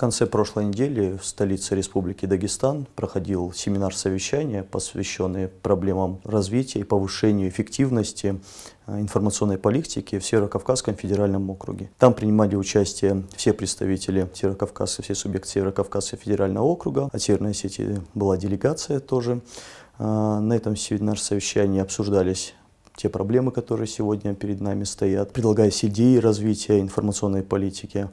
конце прошлой недели в столице Республики Дагестан проходил семинар-совещание, посвященный проблемам развития и повышению эффективности информационной политики в Северо-Кавказском федеральном округе. Там принимали участие все представители Северо-Кавказа, все субъекты Северо-Кавказского федерального округа. От Северной Осетии была делегация тоже. На этом семинар-совещании обсуждались те проблемы, которые сегодня перед нами стоят, предлагались идеи развития информационной политики.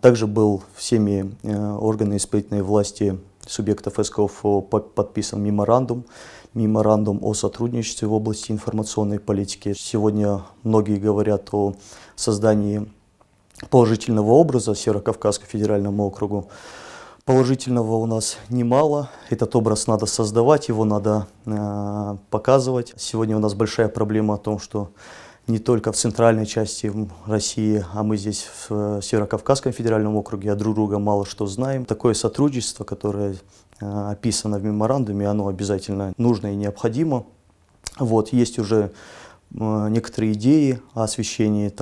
Также был всеми органами исполнительной власти субъектов СКО подписан меморандум о сотрудничестве в области информационной политики. Сегодня многие говорят о создании положительного образа Северо-Кавказскому федеральному округу. Положительного у нас немало. Этот образ надо создавать, его надо показывать. Сегодня у нас большая проблема о том, что не только в центральной части России, а мы здесь в Северо-Кавказском федеральном округе, друг друга мало что знаем. Такое сотрудничество, которое описано в меморандуме, оно обязательно нужно и необходимо. Есть уже некоторые идеи о освещении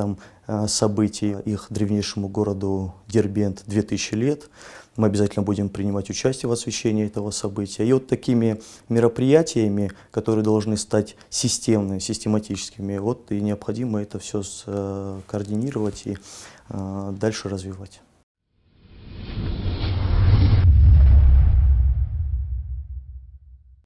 событий их древнейшему городу Дербент 2000 лет. Мы обязательно будем принимать участие в освещении этого события. И такими мероприятиями, которые должны стать системными, систематическими, и необходимо это все координировать и дальше развивать.